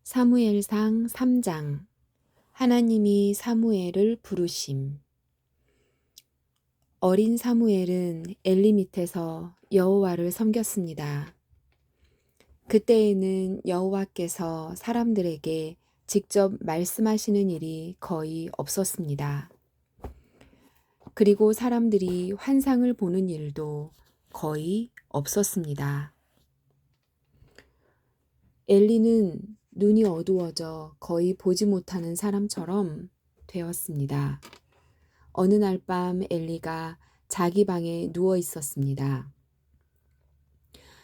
사무엘상 3장. 하나님이 사무엘을 부르심. 어린 사무엘은 엘리 밑에서 여호와를 섬겼습니다. 그때에는 여호와께서 사람들에게 직접 말씀하시는 일이 거의 없었습니다. 그리고 사람들이 환상을 보는 일도 거의 없었습니다. 엘리는 눈이 어두워져 거의 보지 못하는 사람처럼 되었습니다. 어느 날 밤 엘리가 자기 방에 누워 있었습니다.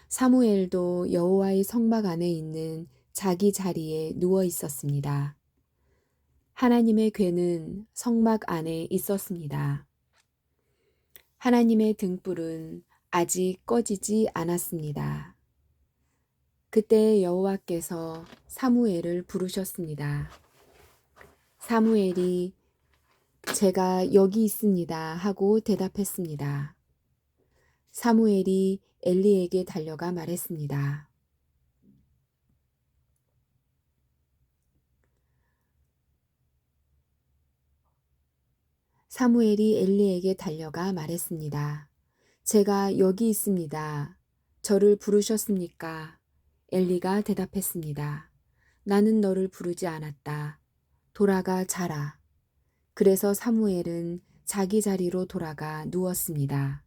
사무엘도 여호와의 성막 안에 있는 자기 자리에 누워 있었습니다. 하나님의 궤는 성막 안에 있었습니다. 하나님의 등불은 아직 꺼지지 않았습니다. 그때 여호와께서 사무엘을 부르셨습니다. 사무엘이 제가 여기 있습니다 하고 대답했습니다. 사무엘이 엘리에게 달려가 말했습니다. 사무엘이 엘리에게 달려가 말했습니다. 제가 여기 있습니다. 저를 부르셨습니까? 엘리가 대답했습니다. 나는 너를 부르지 않았다. 돌아가 자라. 그래서 사무엘은 자기 자리로 돌아가 누웠습니다.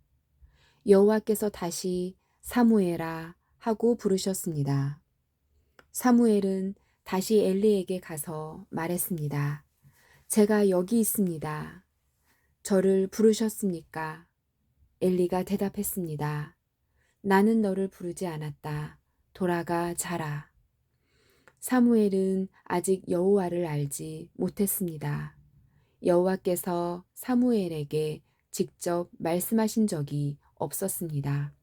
여호와께서 다시 사무엘아 하고 부르셨습니다. 사무엘은 다시 엘리에게 가서 말했습니다. 제가 여기 있습니다. 저를 부르셨습니까? 엘리가 대답했습니다. 나는 너를 부르지 않았다. 돌아가 자라. 사무엘은 아직 여호와를 알지 못했습니다. 여호와께서 사무엘에게 직접 말씀하신 적이 없었습니다.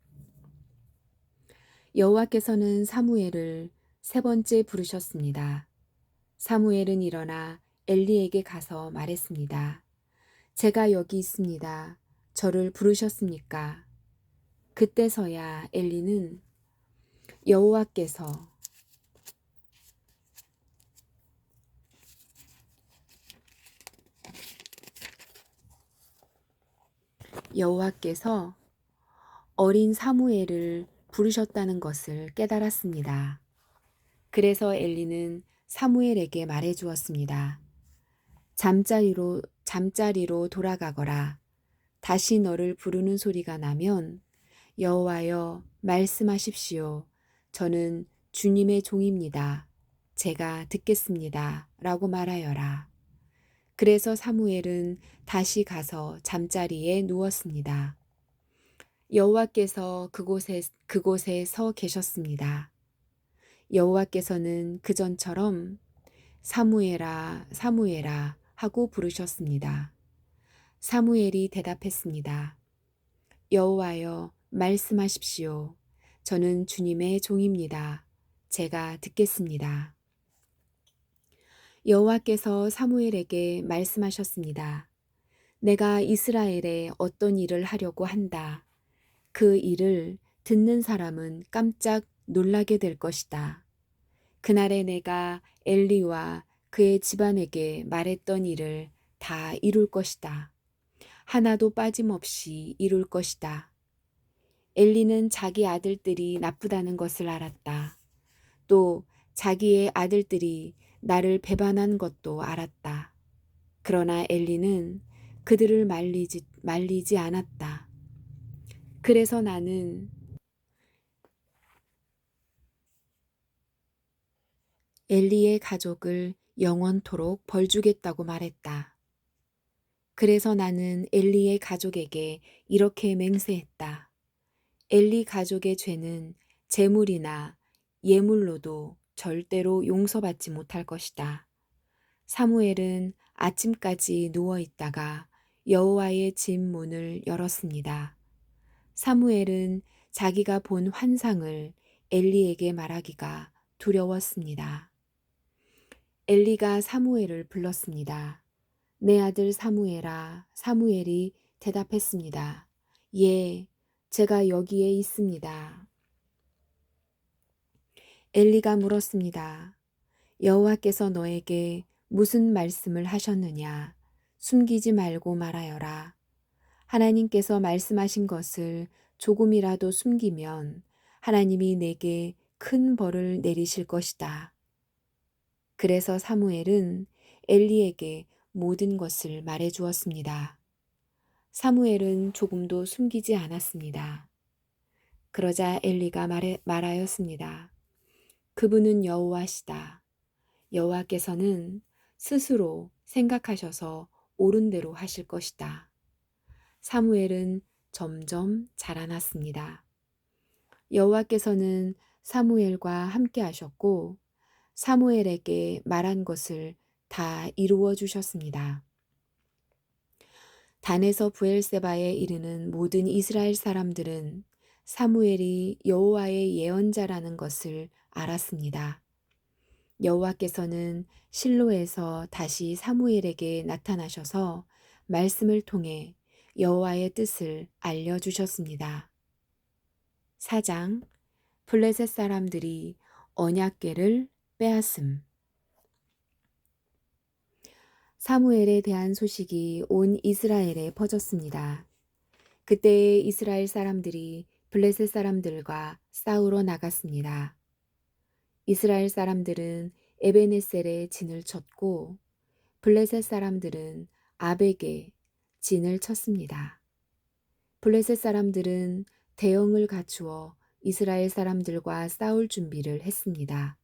여호와께서는 사무엘을 세 번째 부르셨습니다. 사무엘은 일어나 엘리에게 가서 말했습니다. 제가 여기 있습니다. 저를 부르셨습니까? 그때서야 엘리는 여호와께서 어린 사무엘을 부르셨다는 것을 깨달았습니다. 그래서 엘리는 사무엘에게 말해 주었습니다. 잠자리로 돌아가거라. 다시 너를 부르는 소리가 나면 여호와여 말씀하십시오. 저는 주님의 종입니다. 제가 듣겠습니다. 라고 말하여라. 그래서 사무엘은 다시 가서 잠자리에 누웠습니다. 여호와께서 그곳에 서 계셨습니다. 여호와께서는 그전처럼 사무엘아, 사무엘아 하고 부르셨습니다. 사무엘이 대답했습니다. 여호와여 말씀하십시오. 저는 주님의 종입니다. 제가 듣겠습니다. 여호와께서 사무엘에게 말씀하셨습니다. 내가 이스라엘에 어떤 일을 하려고 한다. 그 일을 듣는 사람은 깜짝 놀라게 될 것이다. 그날에 내가 엘리와 그의 집안에게 말했던 일을 다 이룰 것이다. 하나도 빠짐없이 이룰 것이다. 엘리는 자기 아들들이 나쁘다는 것을 알았다. 또 자기의 아들들이 나를 배반한 것도 알았다. 그러나 엘리는 그들을 말리지 않았다. 그래서 나는 엘리의 가족을 영원토록 벌주겠다고 말했다. 그래서 나는 엘리의 가족에게 이렇게 맹세했다. 엘리 가족의 죄는 제물이나 예물로도 절대로 용서받지 못할 것이다. 사무엘은 아침까지 누워 있다가 여호와의 집 문을 열었습니다. 사무엘은 자기가 본 환상을 엘리에게 말하기가 두려웠습니다. 엘리가 사무엘을 불렀습니다. 내 아들 사무엘아. 사무엘이 대답했습니다. 예, 제가 여기에 있습니다. 엘리가 물었습니다. 여호와께서 너에게 무슨 말씀을 하셨느냐? 숨기지 말고 말하여라. 하나님께서 말씀하신 것을 조금이라도 숨기면 하나님이 내게 큰 벌을 내리실 것이다. 그래서 사무엘은 엘리에게 모든 것을 말해 주었습니다. 사무엘은 조금도 숨기지 않았습니다. 그러자 엘리가 말하였습니다. 그분은 여호와시다. 여호와께서는 스스로 생각하셔서 옳은 대로 하실 것이다. 사무엘은 점점 자라났습니다. 여호와께서는 사무엘과 함께 하셨고 사무엘에게 말한 것을 다 이루어 주셨습니다. 단에서 브엘세바에 이르는 모든 이스라엘 사람들은 사무엘이 여호와의 예언자라는 것을 알았습니다. 여호와께서는 실로에서 다시 사무엘에게 나타나셔서 말씀을 통해 여호와의 뜻을 알려주셨습니다. 4장 블레셋 사람들이 언약궤를 빼앗음. 사무엘에 대한 소식이 온 이스라엘에 퍼졌습니다. 그때 이스라엘 사람들이 블레셋 사람들과 싸우러 나갔습니다. 이스라엘 사람들은 에베네셀에 진을 쳤고 블레셋 사람들은 아벡에 진을 쳤습니다. 블레셋 사람들은 대형을 갖추어 이스라엘 사람들과 싸울 준비를 했습니다.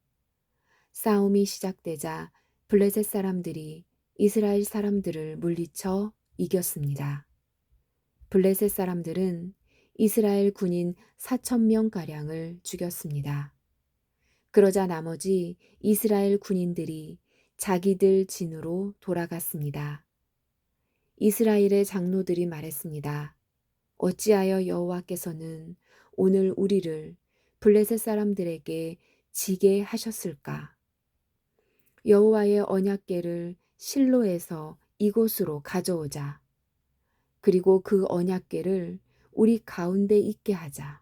싸움이 시작되자 블레셋 사람들이 이스라엘 사람들을 물리쳐 이겼습니다. 블레셋 사람들은 이스라엘 군인 4,000명가량을 죽였습니다. 그러자 나머지 이스라엘 군인들이 자기들 진으로 돌아갔습니다. 이스라엘의 장로들이 말했습니다. 어찌하여 여호와께서는 오늘 우리를 블레셋 사람들에게 지게 하셨을까? 여호와의 언약궤를 실로에서 이곳으로 가져오자. 그리고 그 언약궤를 우리 가운데 있게 하자.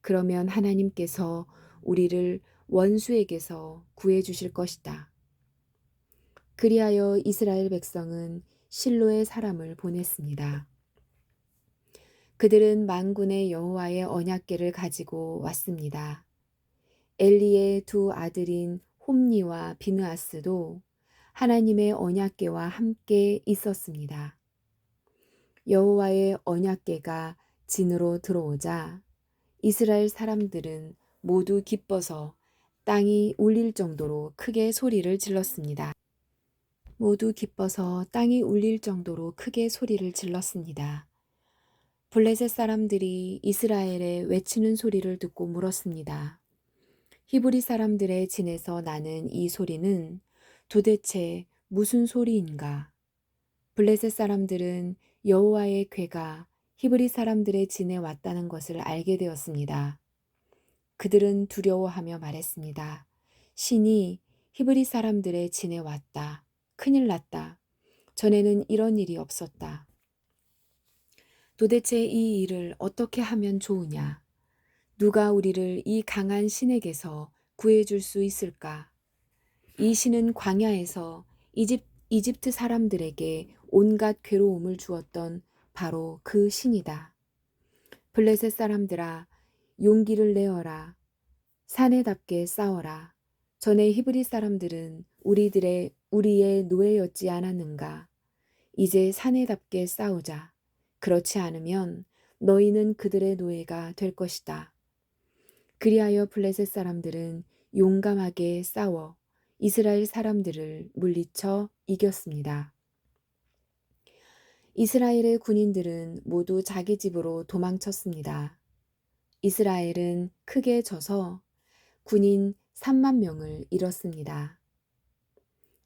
그러면 하나님께서 우리를 원수에게서 구해 주실 것이다. 그리하여 이스라엘 백성은 실로에 사람을 보냈습니다. 그들은 만군의 여호와의 언약궤를 가지고 왔습니다. 엘리의 두 아들인 홈니와 비느하스도 하나님의 언약궤와 함께 있었습니다. 여호와의 언약궤가 진으로 들어오자 이스라엘 사람들은 모두 기뻐서 땅이 울릴 정도로 크게 소리를 질렀습니다. 모두 기뻐서 땅이 울릴 정도로 크게 소리를 질렀습니다. 블레셋 사람들이 이스라엘의 외치는 소리를 듣고 물었습니다. 히브리 사람들의 진에서 나는 이 소리는 도대체 무슨 소리인가? 블레셋 사람들은 여호와의 궤가 히브리 사람들의 진에 왔다는 것을 알게 되었습니다. 그들은 두려워하며 말했습니다. 신이 히브리 사람들의 진에 왔다. 큰일 났다. 전에는 이런 일이 없었다. 도대체 이 일을 어떻게 하면 좋으냐? 누가 우리를 이 강한 신에게서 구해줄 수 있을까? 이 신은 광야에서 이집트 사람들에게 온갖 괴로움을 주었던 바로 그 신이다. 블레셋 사람들아, 용기를 내어라. 사내답게 싸워라. 전에 히브리 사람들은 우리의 노예였지 않았는가? 이제 사내답게 싸우자. 그렇지 않으면 너희는 그들의 노예가 될 것이다. 그리하여 블레셋 사람들은 용감하게 싸워 이스라엘 사람들을 물리쳐 이겼습니다. 이스라엘의 군인들은 모두 자기 집으로 도망쳤습니다. 이스라엘은 크게 져서 군인 3만 명을 잃었습니다.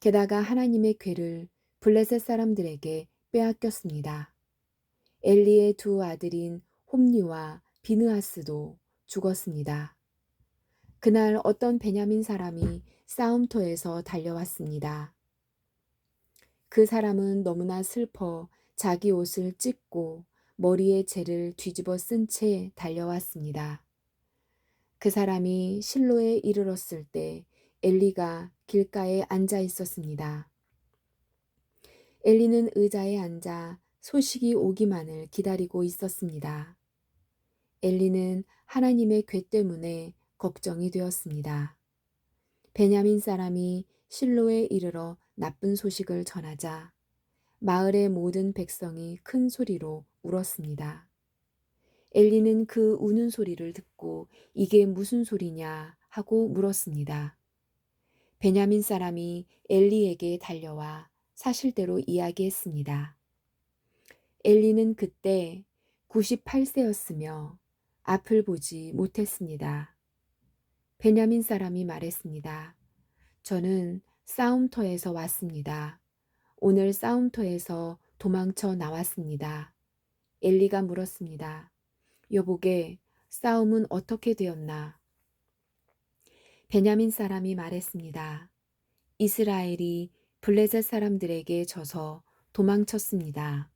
게다가 하나님의 궤를 블레셋 사람들에게 빼앗겼습니다. 엘리의 두 아들인 홈니와 비느하스도 죽었습니다. 그날 어떤 베냐민 사람이 싸움터에서 달려왔습니다. 그 사람은 너무나 슬퍼 자기 옷을 찢고 머리에 재를 뒤집어 쓴 채 달려왔습니다. 그 사람이 실로에 이르렀을 때 엘리가 길가에 앉아 있었습니다. 엘리는 의자에 앉아 소식이 오기만을 기다리고 있었습니다. 엘리는 하나님의 궤 때문에 걱정이 되었습니다. 베냐민 사람이 실로에 이르러 나쁜 소식을 전하자 마을의 모든 백성이 큰 소리로 울었습니다. 엘리는 그 우는 소리를 듣고 이게 무슨 소리냐 하고 물었습니다. 베냐민 사람이 엘리에게 달려와 사실대로 이야기했습니다. 엘리는 그때 98세였으며 앞을 보지 못했습니다. 베냐민 사람이 말했습니다. 저는 싸움터에서 왔습니다. 오늘 싸움터에서 도망쳐 나왔습니다. 엘리가 물었습니다. 여보게, 싸움은 어떻게 되었나? 베냐민 사람이 말했습니다. 이스라엘이 블레셋 사람들에게 져서 도망쳤습니다.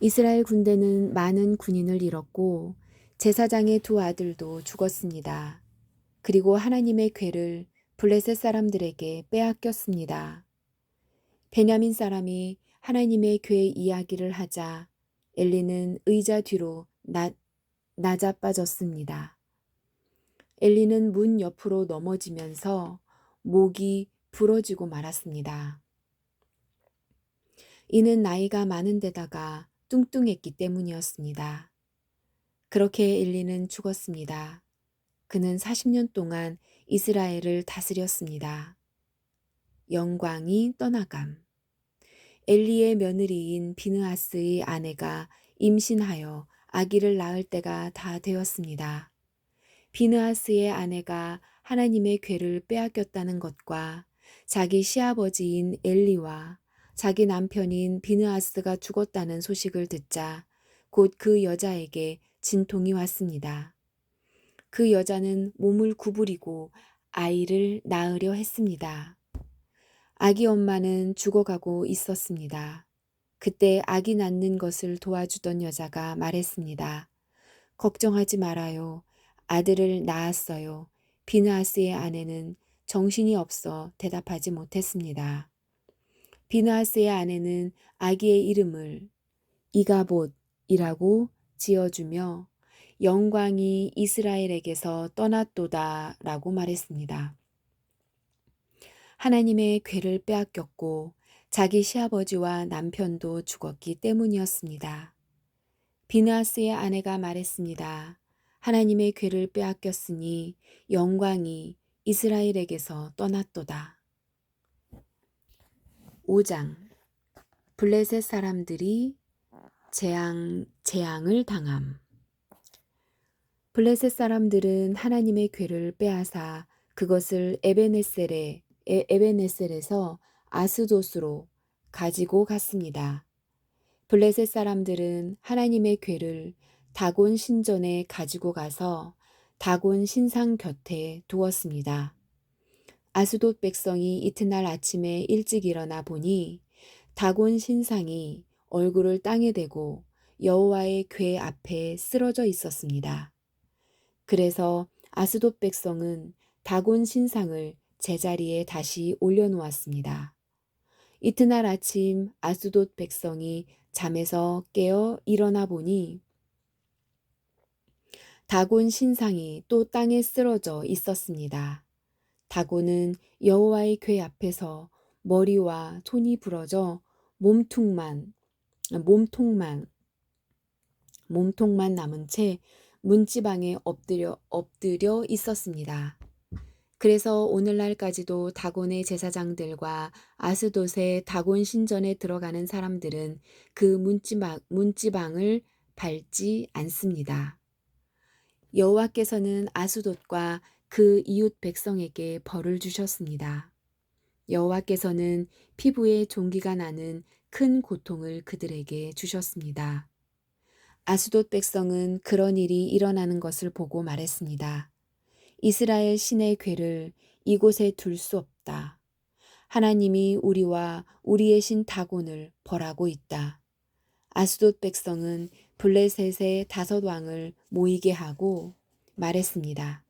이스라엘 군대는 많은 군인을 잃었고 제사장의 두 아들도 죽었습니다. 그리고 하나님의 궤를 블레셋 사람들에게 빼앗겼습니다. 베냐민 사람이 하나님의 궤 이야기를 하자 엘리는 의자 뒤로 낮아빠졌습니다. 엘리는 문 옆으로 넘어지면서 목이 부러지고 말았습니다. 이는 나이가 많은 데다가 뚱뚱했기 때문이었습니다. 그렇게 엘리는 죽었습니다. 그는 40년 동안 이스라엘을 다스렸습니다. 영광이 떠나감. 엘리의 며느리인 비느하스의 아내가 임신하여 아기를 낳을 때가 다 되었습니다. 비느하스의 아내가 하나님의 궤를 빼앗겼다는 것과 자기 시아버지인 엘리와 자기 남편인 비느하스가 죽었다는 소식을 듣자 곧 그 여자에게 진통이 왔습니다. 그 여자는 몸을 구부리고 아이를 낳으려 했습니다. 아기 엄마는 죽어가고 있었습니다. 그때 아기 낳는 것을 도와주던 여자가 말했습니다. 걱정하지 말아요. 아들을 낳았어요. 비느하스의 아내는 정신이 없어 대답하지 못했습니다. 비느하스의 아내는 아기의 이름을 이가봇이라고 지어주며 영광이 이스라엘에게서 떠났도다 라고 말했습니다. 하나님의 궤를 빼앗겼고 자기 시아버지와 남편도 죽었기 때문이었습니다. 비느하스의 아내가 말했습니다. 하나님의 궤를 빼앗겼으니 영광이 이스라엘에게서 떠났도다. 5장 블레셋 사람들이 재앙을 당함. 블레셋 사람들은 하나님의 궤를 빼앗아 그것을 에베네셀에서 아스돗으로 가지고 갔습니다. 블레셋 사람들은 하나님의 궤를 다곤 신전에 가지고 가서 다곤 신상 곁에 두었습니다. 아스돗 백성이 이튿날 아침에 일찍 일어나 보니 다곤 신상이 얼굴을 땅에 대고 여호와의 궤 앞에 쓰러져 있었습니다. 그래서 아스돗 백성은 다곤 신상을 제자리에 다시 올려놓았습니다. 이튿날 아침 아스돗 백성이 잠에서 깨어 일어나 보니 다곤 신상이 또 땅에 쓰러져 있었습니다. 다곤은 여호와의 궤 앞에서 머리와 손이 부러져 몸통만 남은 채 문지방에 엎드려 있었습니다. 그래서 오늘날까지도 다곤의 제사장들과 아스돗의 다곤 신전에 들어가는 사람들은 그 문지방을 밟지 않습니다. 여호와께서는 아스돗과 그 이웃 백성에게 벌을 주셨습니다. 여호와께서는 피부에 종기가 나는 큰 고통을 그들에게 주셨습니다. 아스돗 백성은 그런 일이 일어나는 것을 보고 말했습니다. 이스라엘 신의 궤를 이곳에 둘 수 없다. 하나님이 우리와 우리의 신 다곤을 벌하고 있다. 아스돗 백성은 블레셋의 5왕을 모이게 하고 말했습니다.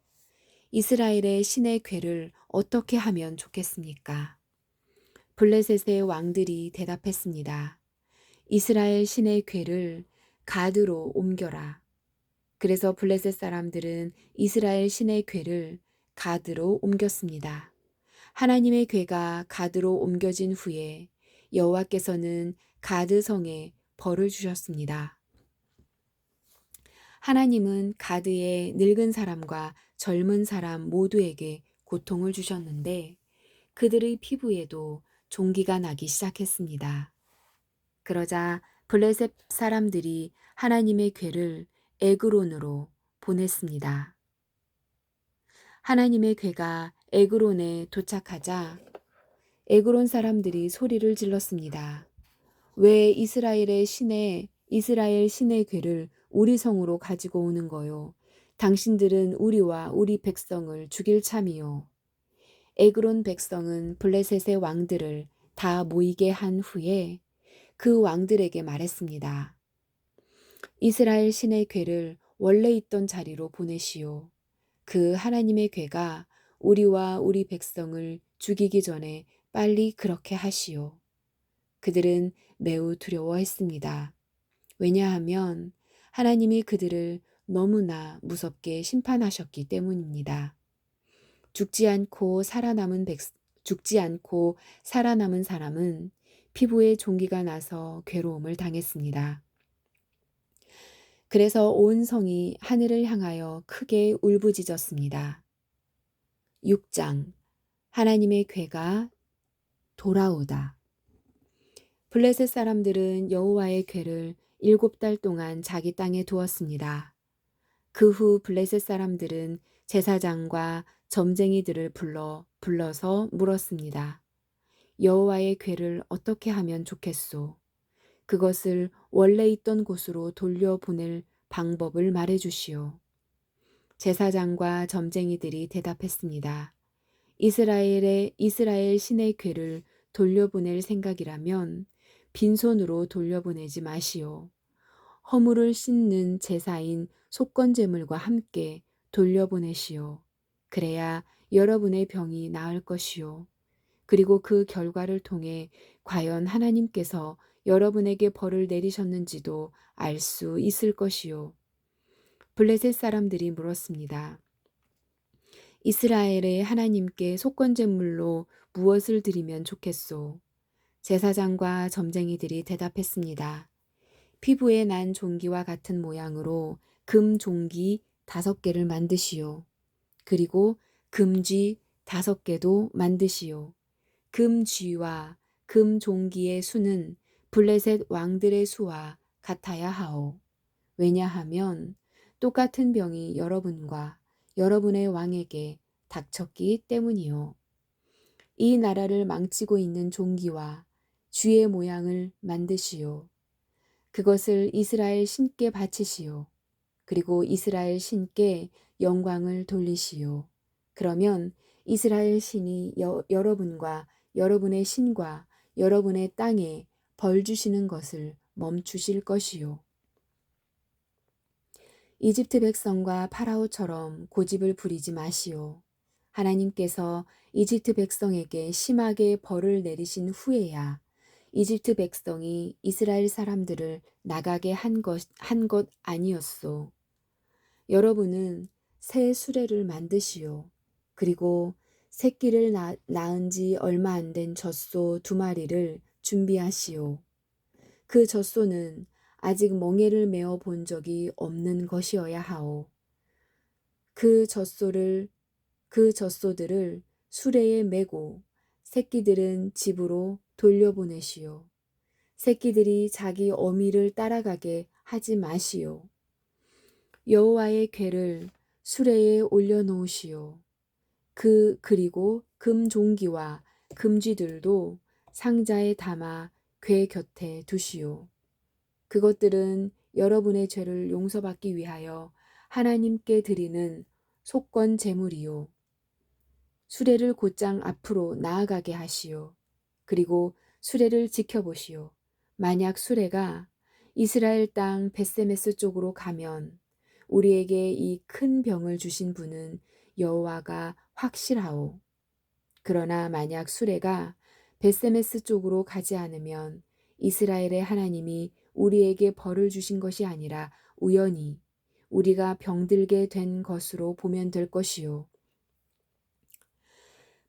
이스라엘의 신의 궤를 어떻게 하면 좋겠습니까? 블레셋의 왕들이 대답했습니다. 이스라엘 신의 궤를 가드로 옮겨라. 그래서 블레셋 사람들은 이스라엘 신의 궤를 가드로 옮겼습니다. 하나님의 궤가 가드로 옮겨진 후에 여호와께서는 가드 성에 벌을 주셨습니다. 하나님은 가드의 늙은 사람과 젊은 사람 모두에게 고통을 주셨는데 그들의 피부에도 종기가 나기 시작했습니다. 그러자 블레셋 사람들이 하나님의 궤를 에그론으로 보냈습니다. 하나님의 궤가 에그론에 도착하자 에그론 사람들이 소리를 질렀습니다. 왜 이스라엘 신의 궤를 우리 성으로 가지고 오는 거요? 당신들은 우리와 우리 백성을 죽일 참이요. 에그론 백성은 블레셋의 왕들을 다 모이게 한 후에 그 왕들에게 말했습니다. 이스라엘 신의 궤를 원래 있던 자리로 보내시오. 그 하나님의 궤가 우리와 우리 백성을 죽이기 전에 빨리 그렇게 하시오. 그들은 매우 두려워했습니다. 왜냐하면 하나님이 그들을 너무나 무섭게 심판하셨기 때문입니다. 죽지 않고 살아남은 사람은 피부에 종기가 나서 괴로움을 당했습니다. 그래서 온 성이 하늘을 향하여 크게 울부짖었습니다. 6장 하나님의 궤가 돌아오다. 블레셋 사람들은 여호와의 궤를 7달 동안 자기 땅에 두었습니다. 그 후 블레셋 사람들은 제사장과 점쟁이들을 불러서 물었습니다. 여호와의 궤를 어떻게 하면 좋겠소? 그것을 원래 있던 곳으로 돌려보낼 방법을 말해주시오. 제사장과 점쟁이들이 대답했습니다. 이스라엘 신의 궤를 돌려보낼 생각이라면 빈손으로 돌려보내지 마시오. 허물을 씻는 제사인 속건제물과 함께 돌려보내시오. 그래야 여러분의 병이 나을 것이요. 그리고 그 결과를 통해 과연 하나님께서 여러분에게 벌을 내리셨는지도 알 수 있을 것이요. 블레셋 사람들이 물었습니다. 이스라엘의 하나님께 속건제물로 무엇을 드리면 좋겠소? 제사장과 점쟁이들이 대답했습니다. 피부에 난 종기와 같은 모양으로 금 종기 5개를 만드시오. 그리고 금쥐 5개도 만드시오. 금쥐와 금종기의 수는 블레셋 왕들의 수와 같아야 하오. 왜냐하면 똑같은 병이 여러분과 여러분의 왕에게 닥쳤기 때문이요. 이 나라를 망치고 있는 종기와 쥐의 모양을 만드시오. 그것을 이스라엘 신께 바치시오. 그리고 이스라엘 신께 영광을 돌리시오. 그러면 이스라엘 신이 여러분과 여러분의 신과 여러분의 땅에 벌 주시는 것을 멈추실 것이요. 이집트 백성과 파라오처럼 고집을 부리지 마시오. 하나님께서 이집트 백성에게 심하게 벌을 내리신 후에야 이집트 백성이 이스라엘 사람들을 나가게 한 것 아니었소. 여러분은 새 수레를 만드시오. 그리고 새끼를 낳은 지 얼마 안 된 젖소 2마리를 준비하시오. 그 젖소는 아직 멍에를 메어 본 적이 없는 것이어야 하오. 그 젖소들을 수레에 메고 새끼들은 집으로 돌려보내시오. 새끼들이 자기 어미를 따라가게 하지 마시오. 여호와의 궤를 수레에 올려놓으시오. 그리고 금종기와 금쥐들도 상자에 담아 궤 곁에 두시오. 그것들은 여러분의 죄를 용서받기 위하여 하나님께 드리는 속건 제물이요. 수레를 곧장 앞으로 나아가게 하시오. 그리고 수레를 지켜보시오. 만약 수레가 이스라엘 땅 벳세메스 쪽으로 가면 우리에게 이 큰 병을 주신 분은 여호와가 확실하오. 그러나 만약 수레가 벳세메스 쪽으로 가지 않으면 이스라엘의 하나님이 우리에게 벌을 주신 것이 아니라 우연히 우리가 병들게 된 것으로 보면 될 것이요.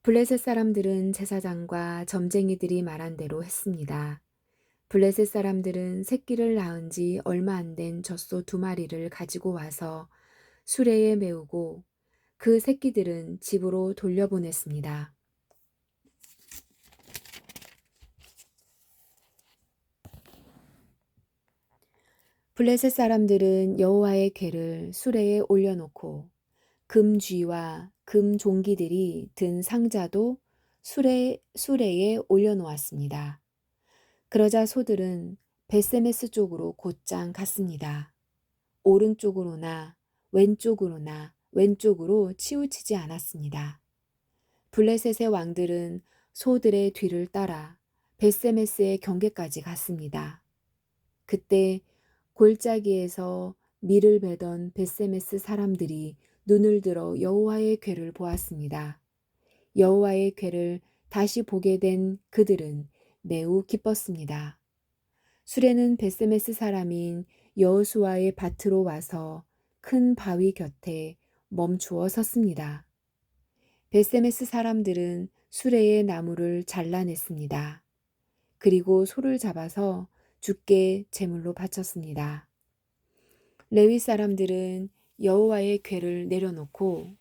블레셋 사람들은 제사장과 점쟁이들이 말한 대로 했습니다. 블레셋 사람들은 새끼를 낳은 지 얼마 안 된 젖소 2마리를 가지고 와서 수레에 메우고 그 새끼들은 집으로 돌려보냈습니다. 블레셋 사람들은 여호와의 궤를 수레에 올려놓고 금쥐와 금종기들이 든 상자도 수레에 올려놓았습니다. 그러자 소들은 벳세메스 쪽으로 곧장 갔습니다. 오른쪽으로나 왼쪽으로 치우치지 않았습니다. 블레셋의 왕들은 소들의 뒤를 따라 벳세메스의 경계까지 갔습니다. 그때 골짜기에서 밀을 베던 벳세메스 사람들이 눈을 들어 여호와의 궤를 보았습니다. 여호와의 궤를 다시 보게 된 그들은 매우 기뻤습니다. 수레는 벳세메스 사람인 여호수아의 밭으로 와서 큰 바위 곁에 멈추어 섰습니다. 벳세메스 사람들은 수레의 나무를 잘라냈습니다. 그리고 소를 잡아서 주께 제물로 바쳤습니다. 레위 사람들은 여호와의 궤를 내려놓고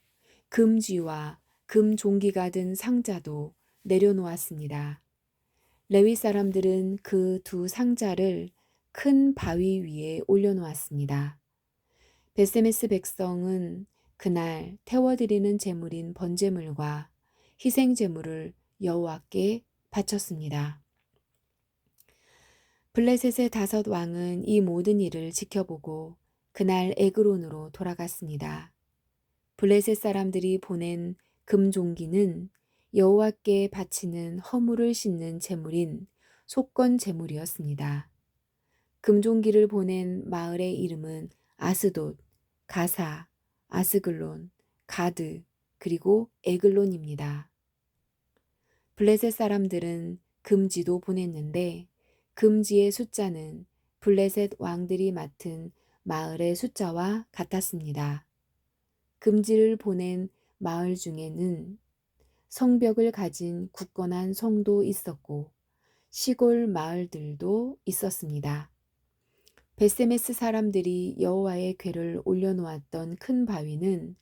금쥐와 금종기가 든 상자도 내려놓았습니다. 레위 사람들은 그 2상자를 큰 바위 위에 올려놓았습니다. 벳세메스 백성은 그날 태워드리는 제물인 번제물과 희생제물을 여호와께 바쳤습니다. 블레셋의 5 왕은 이 모든 일을 지켜보고 그날 에그론으로 돌아갔습니다. 블레셋 사람들이 보낸 금종기는 여호와께 바치는 허물을 씻는 제물인 속건 제물이었습니다. 금종기를 보낸 마을의 이름은 아스돗, 가사, 아스글론, 가드, 그리고 에글론입니다. 블레셋 사람들은 금지도 보냈는데 금지의 숫자는 블레셋 왕들이 맡은 마을의 숫자와 같았습니다. 금지를 보낸 마을 중에는 성벽을 가진 굳건한 성도 있었고 시골 마을들도 있었습니다. 벳세메스 사람들이 여호와의 궤를 올려놓았던 큰 바위는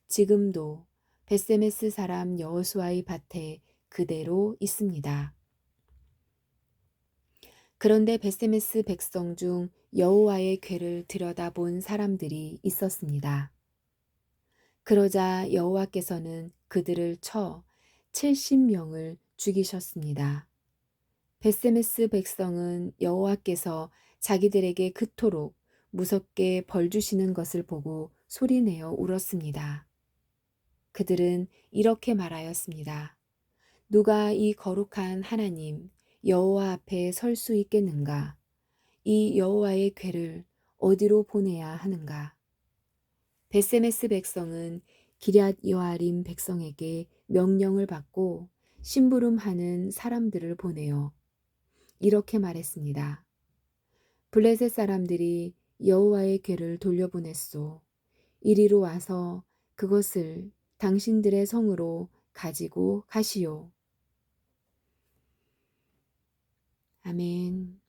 지금도 벳세메스 사람 여호수아의 밭에 그대로 있습니다. 그런데 벳세메스 백성 중 여호와의 궤를 들여다본 사람들이 있었습니다. 그러자 여호와께서는 그들을 쳐 70명을 죽이셨습니다. 벳세메스 백성은 여호와께서 자기들에게 그토록 무섭게 벌 주시는 것을 보고 소리내어 울었습니다. 그들은 이렇게 말하였습니다. 누가 이 거룩한 하나님 여호와 앞에 설 수 있겠는가? 이 여호와의 궤를 어디로 보내야 하는가? 벳세메스 백성은 기럇 여아림 백성에게 명령을 받고 심부름하는 사람들을 보내어 이렇게 말했습니다. 블레셋 사람들이 여호와의 궤를 돌려보냈소. 이리로 와서 그것을 당신들의 성으로 가지고 가시오. 아멘.